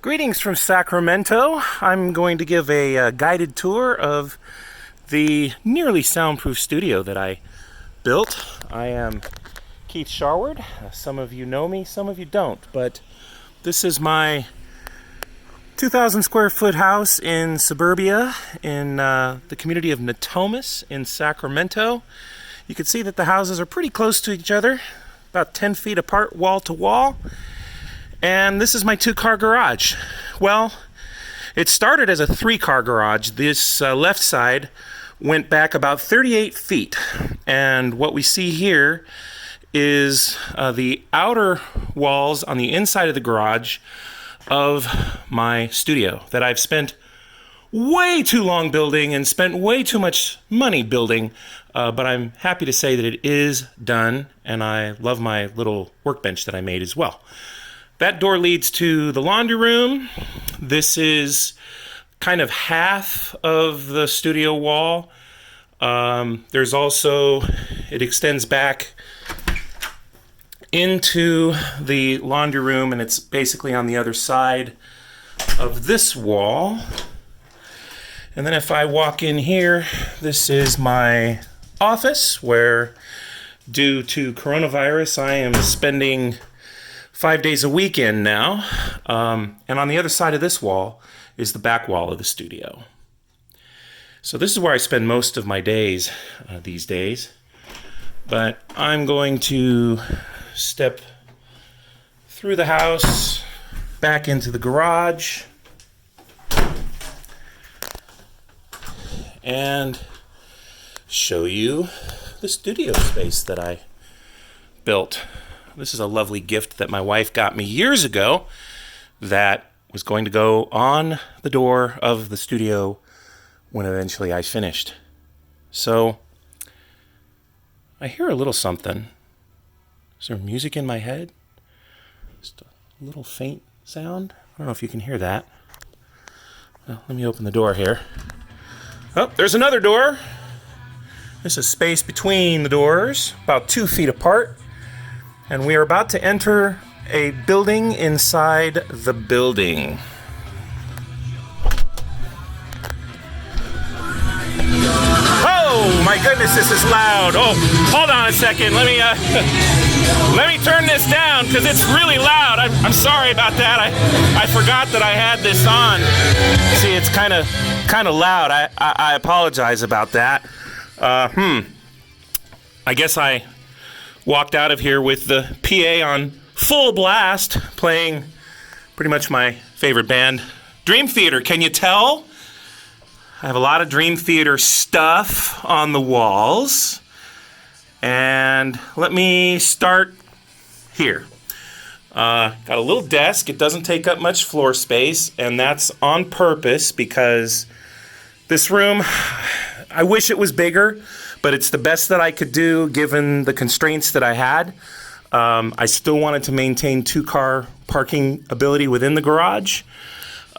Greetings from Sacramento. I'm going to give a guided tour of the nearly soundproof studio that I built. I am Keith Sharward. Some of you know me, some of you don't, but this is my 2,000 square foot house in suburbia in the community of Natomas in Sacramento. You can see that the houses are pretty close to each other, about 10 feet apart, wall to wall. And this is my 2-car garage. Well, it started as a 3-car garage. This left side went back about 38 feet. And what we see here is the outer walls on the inside of the garage of my studio that I've spent way too long building and spent way too much money building. But I'm happy to say that it is done, and I love my little workbench that I made as well. That door leads to the laundry room. This is kind of half of the studio wall. There's also, it extends back into the laundry room, and it's basically on the other side of this wall. And then if I walk in here, this is my office where, due to coronavirus, I am spending 5 days a week in now. And on the other side of this wall is the back wall of the studio. So this is where I spend most of my days these days. But I'm going to step through the house, back into the garage, and show you the studio space that I built. This is a lovely gift that my wife got me years ago that was going to go on the door of the studio when eventually I finished. So I hear a little something. Is there music in my head? Just a little faint sound. I don't know if you can hear that. Well, let me open the door here. Oh, there's another door. There's a space between the doors, about 2 feet apart. And we are about to enter a building inside the building. Oh my goodness, this is loud. Oh, hold on a second. Let me turn this down because it's really loud. I'm sorry about that. I forgot that I had this on. See, it's kind of loud. I apologize about that. I guess I walked out of here with the PA on full blast, playing pretty much my favorite band, Dream Theater. Can you tell? I have a lot of Dream Theater stuff on the walls. And let me start here. Got a little desk. It doesn't take up much floor space, and that's on purpose because this room, I wish it was bigger, but it's the best that I could do given the constraints that I had. I still wanted to maintain 2-car parking ability within the garage.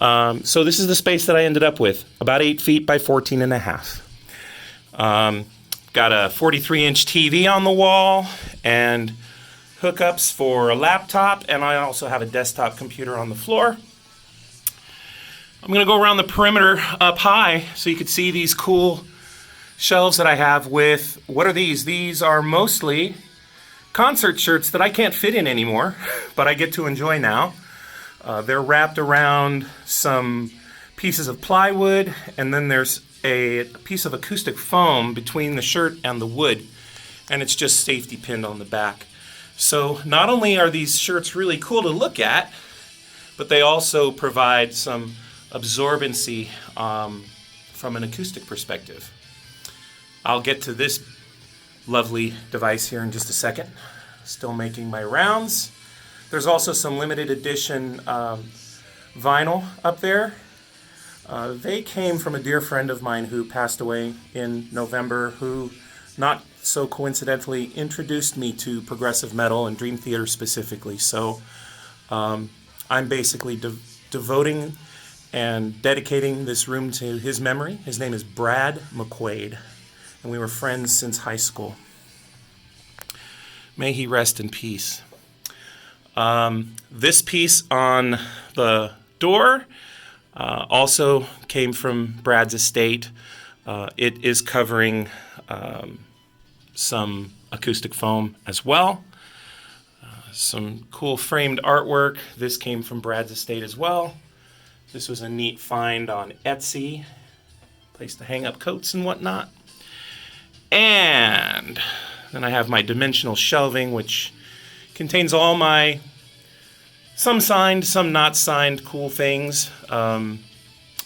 So this is the space that I ended up with, about 8 feet by 14 and a half. Got a 43-inch TV on the wall and hookups for a laptop, and I also have a desktop computer on the floor. I'm going to go around the perimeter up high so you can see these cool shelves that I have with, what are these? These are mostly concert shirts that I can't fit in anymore, but I get to enjoy now. They're wrapped around some pieces of plywood, and then there's a piece of acoustic foam between the shirt and the wood, and it's just safety pinned on the back. So not only are these shirts really cool to look at, but they also provide some absorbency from an acoustic perspective. I'll get to this lovely device here in just a second. Still making my rounds. There's also some limited edition vinyl up there. They came from a dear friend of mine who passed away in November, who not so coincidentally introduced me to progressive metal and Dream Theater specifically. So I'm basically devoting and dedicating this room to his memory. His name is Brad McQuaid, and we were friends since high school. May he rest in peace. This piece on the door. Also came from Brad's estate. It is covering some acoustic foam as well. Some cool framed artwork. This came from Brad's estate as well. This was a neat find on Etsy. Place to hang up coats and whatnot. And then I have my dimensional shelving, which contains all my some signed, some not signed cool things.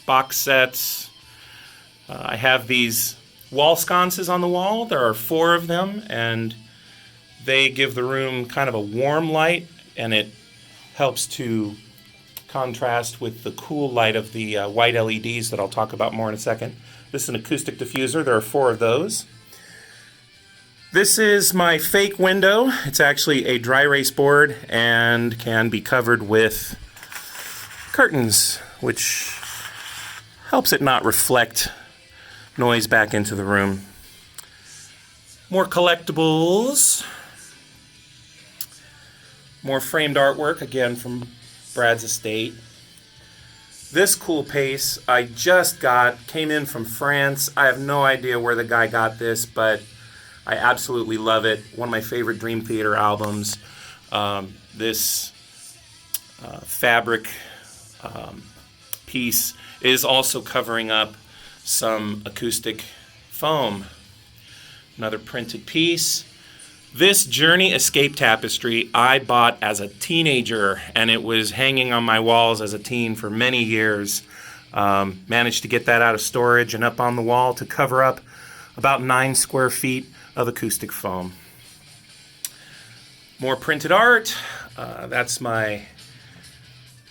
Box sets. I have these wall sconces on the wall. There are 4 of them, and they give the room kind of a warm light, and it helps to contrast with the cool light of the white LEDs that I'll talk about more in a second. This is an acoustic diffuser. There are 4 of those. This is my fake window. It's actually a dry erase board and can be covered with curtains, which helps it not reflect noise back into the room. More collectibles. More framed artwork, again from Brad's estate. This cool piece I just came in from France. I have no idea where the guy got this, but I absolutely love it. One of my favorite Dream Theater albums. This fabric piece is also covering up some acoustic foam. Another printed piece. This Journey Escape Tapestry I bought as a teenager, and it was hanging on my walls as a teen for many years. Managed to get that out of storage and up on the wall to cover up about 9 square feet of acoustic foam. More printed art. That's my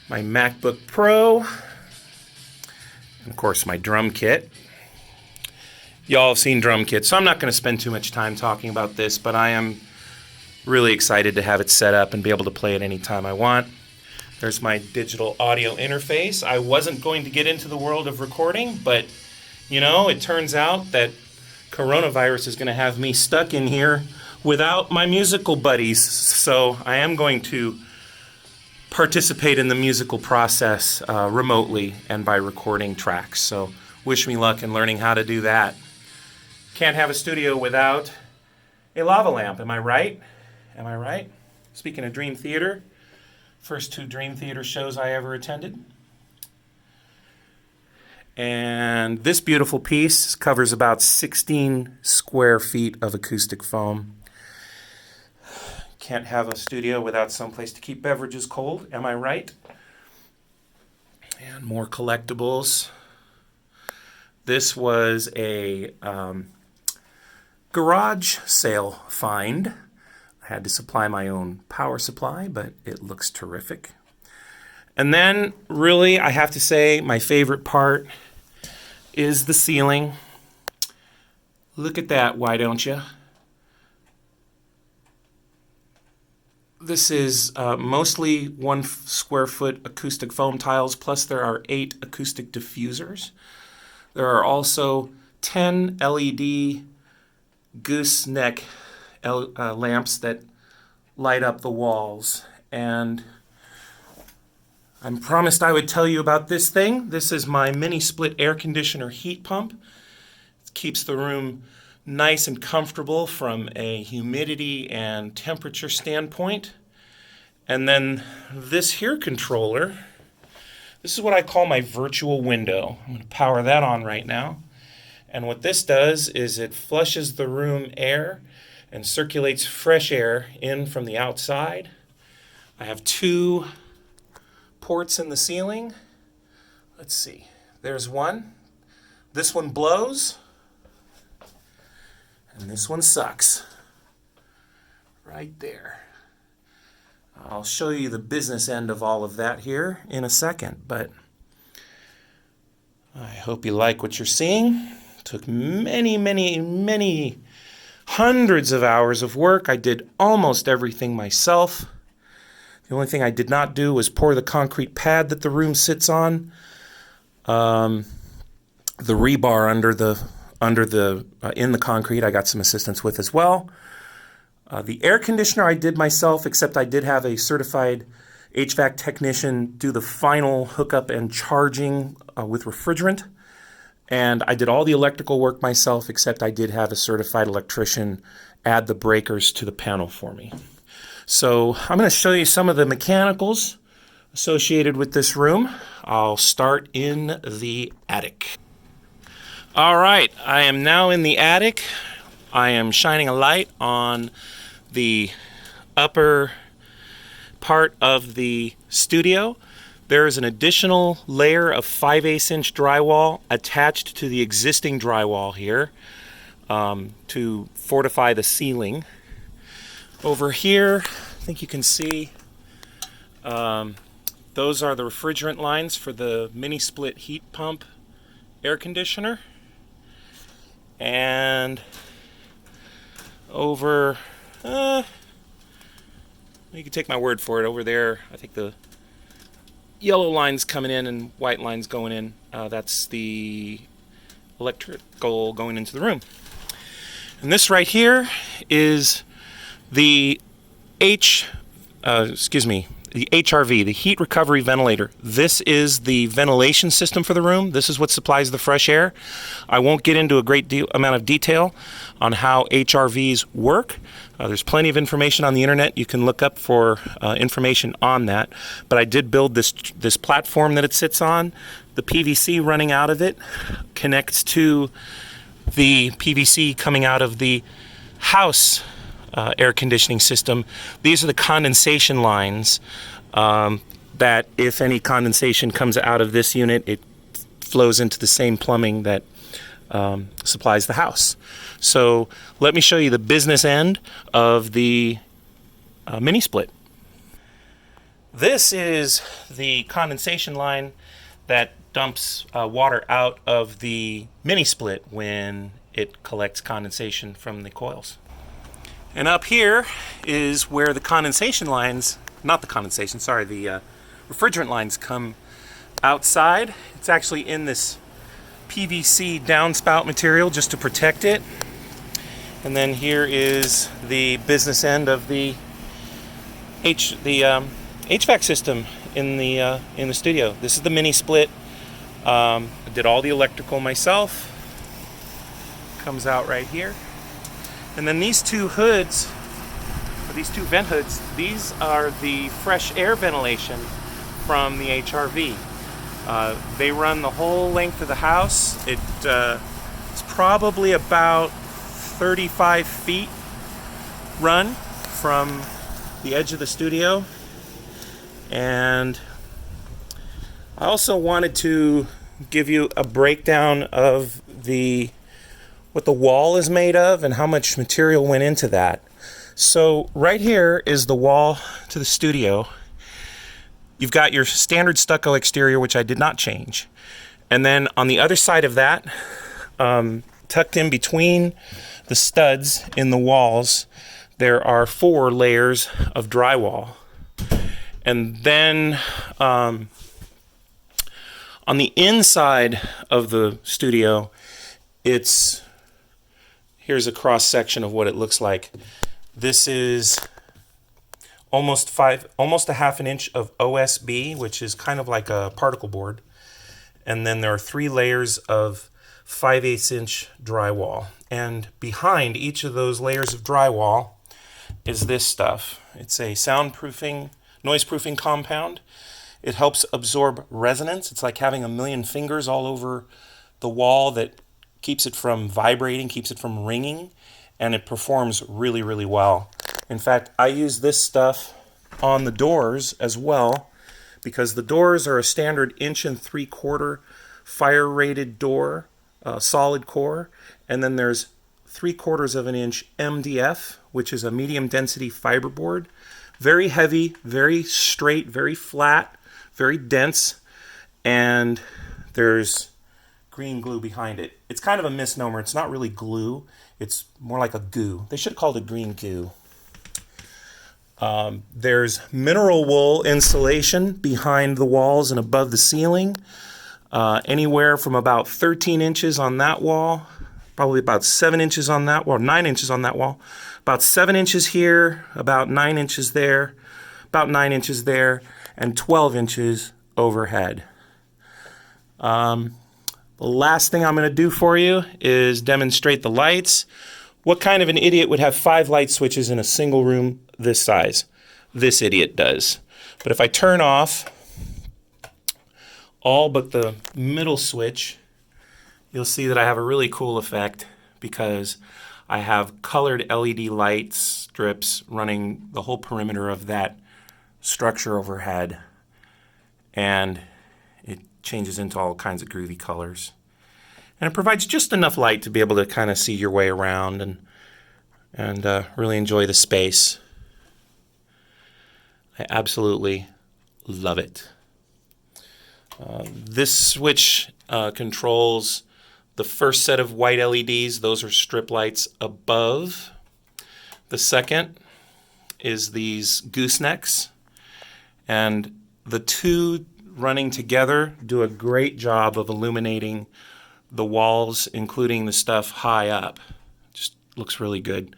MacBook Pro. And of course my drum kit. Y'all have seen drum kits, so I'm not going to spend too much time talking about this, but I am really excited to have it set up and be able to play it anytime I want. There's my digital audio interface. I wasn't going to get into the world of recording, but you know, it turns out that coronavirus is going to have me stuck in here without my musical buddies, so I am going to participate in the musical process remotely and by recording tracks. So wish me luck in learning how to do that. Can't have a studio without a lava lamp, am I right? Am I right? Speaking of Dream Theater, first 2 Dream Theater shows I ever attended. And this beautiful piece covers about 16 square feet of acoustic foam. Can't have a studio without someplace to keep beverages cold, am I right? And more collectibles. This was a garage sale find. I had to supply my own power supply, but it looks terrific. And then, really, I have to say, my favorite part is the ceiling. Look at that, why don't you? This is mostly 1 square foot acoustic foam tiles, plus there are 8 acoustic diffusers. There are also 10 LED gooseneck lamps that light up the walls. And I promised I would tell you about this thing. This is my mini split air conditioner heat pump. It keeps the room nice and comfortable from a humidity and temperature standpoint. And then this here controller, this is what I call my virtual window. I'm going to power that on right now. And what this does is it flushes the room air and circulates fresh air in from the outside. I have 2 ports in the ceiling. Let's see. There's one. This one blows. And this one sucks. Right there. I'll show you the business end of all of that here in a second, but I hope you like what you're seeing. Took many hundreds of hours of work. I did almost everything myself. The only thing I did not do was pour the concrete pad that the room sits on. The rebar in the concrete I got some assistance with as well. The air conditioner I did myself, except I did have a certified HVAC technician do the final hookup and charging with refrigerant. And I did all the electrical work myself, except I did have a certified electrician add the breakers to the panel for me. So I'm going to show you some of the mechanicals associated with this room. I'll start in the attic. All right, I am now in the attic. I am shining a light on the upper part of the studio. There is an additional layer of 5/8 inch drywall attached to the existing drywall here to fortify the ceiling. Over here, I think you can see those are the refrigerant lines for the mini split heat pump air conditioner. And over, you can take my word for it, over there, I think the yellow line's coming in and white line's going in. That's the electrical going into the room. And this right here is the the HRV, the heat recovery ventilator. This is the ventilation system for the room. This is what supplies the fresh air. I won't get into a great amount of detail on how HRVs work. There's plenty of information on the internet. You can look up for information on that. But I did build this platform that it sits on. The PVC running out of it connects to the PVC coming out of the house air conditioning system. These are the condensation lines that if any condensation comes out of this unit, it flows into the same plumbing that supplies the house. So let me show you the business end of the mini split. This is the condensation line that dumps water out of the mini split when it collects condensation from the coils. And up here is where the condensation lines, not the condensation, sorry, the refrigerant lines come outside. It's actually in this PVC downspout material just to protect it. And then here is the business end of the HVAC system in the studio. This is the mini split. I did all the electrical myself. Comes out right here. And then these two hoods, or these two vent hoods, these are the fresh air ventilation from the HRV. They run the whole length of the house. It's probably about 35 feet run from the edge of the studio. And I also wanted to give you a breakdown of what the wall is made of and how much material went into that. So right here is the wall to the studio. You've got your standard stucco exterior, which I did not change. And then on the other side of that, tucked in between the studs in the walls, there are 4 layers of drywall. And then on the inside of the studio, here's a cross section of what it looks like. This is almost a half an inch of OSB, which is kind of like a particle board. And then there are 3 layers of 5/8 inch drywall. And behind each of those layers of drywall is this stuff. It's a soundproofing, noise-proofing compound. It helps absorb resonance. It's like having a million fingers all over the wall that keeps it from vibrating, keeps it from ringing, and it performs really, really well. In fact, I use this stuff on the doors as well, because the doors are a standard 1.75" fire-rated door, solid core, and then there's 3/4 inch MDF, which is a medium density fiberboard. Very heavy, very straight, very flat, very dense, and there's green glue behind it. It's kind of a misnomer. It's not really glue. It's more like a goo. They should have called it green goo. There's mineral wool insulation behind the walls and above the ceiling. Anywhere from about 13 inches on that wall, probably about 7 inches on that wall, 9 inches on that wall, about 7 inches here, about 9 inches there, about 9 inches there, and 12 inches overhead. The last thing I'm going to do for you is demonstrate the lights. What kind of an idiot would have 5 light switches in a single room this size? This idiot does. But if I turn off all but the middle switch, you'll see that I have a really cool effect because I have colored LED light strips running the whole perimeter of that structure overhead, and it changes into all kinds of groovy colors. And it provides just enough light to be able to kind of see your way around and really enjoy the space. I absolutely love it. This switch controls the first set of white LEDs. Those are strip lights above. The second is these goosenecks. And the two running together do a great job of illuminating the walls, including the stuff high up. Just looks really good.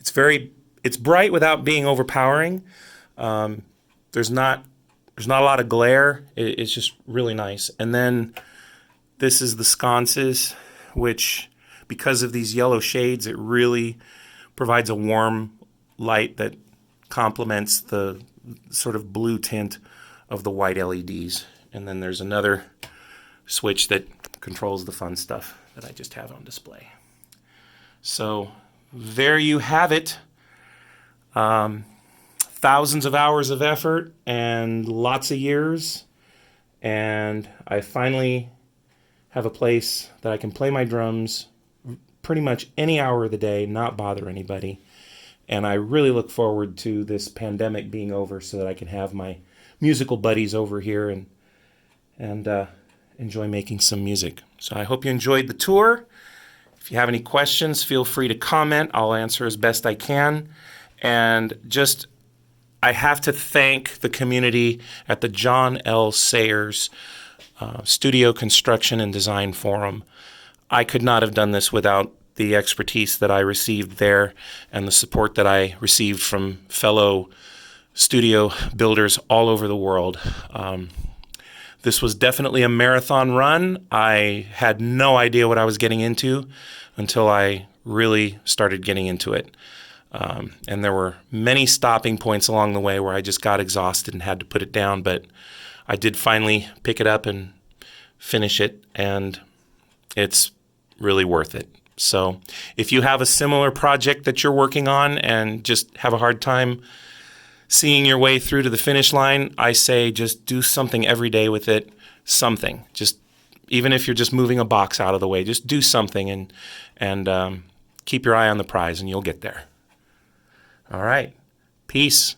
It's bright without being overpowering. There's not a lot of glare. It's just really nice. And then this is the sconces, which, because of these yellow shades, it really provides a warm light that complements the sort of blue tint of the white LEDs. And then there's another switch that controls the fun stuff that I just have on display. So there you have it. Thousands of hours of effort and lots of years, and I finally have a place that I can play my drums pretty much any hour of the day, not bother anybody. And I really look forward to this pandemic being over so that I can have my musical buddies over here and enjoy making some music. So I hope you enjoyed the tour. If you have any questions, feel free to comment. I'll answer as best I can. And I have to thank the community at the John L. Sayers Studio Construction and Design Forum. I could not have done this without the expertise that I received there and the support that I received from fellow studio builders all over the world. This was definitely a marathon run. I had no idea what I was getting into until I really started getting into it. And there were many stopping points along the way where I just got exhausted and had to put it down, but I did finally pick it up and finish it, and it's really worth it. So if you have a similar project that you're working on and just have a hard time seeing your way through to the finish line, I say just do something every day with it, something. Just even if you're just moving a box out of the way, just do something and keep your eye on the prize and you'll get there. All right. Peace.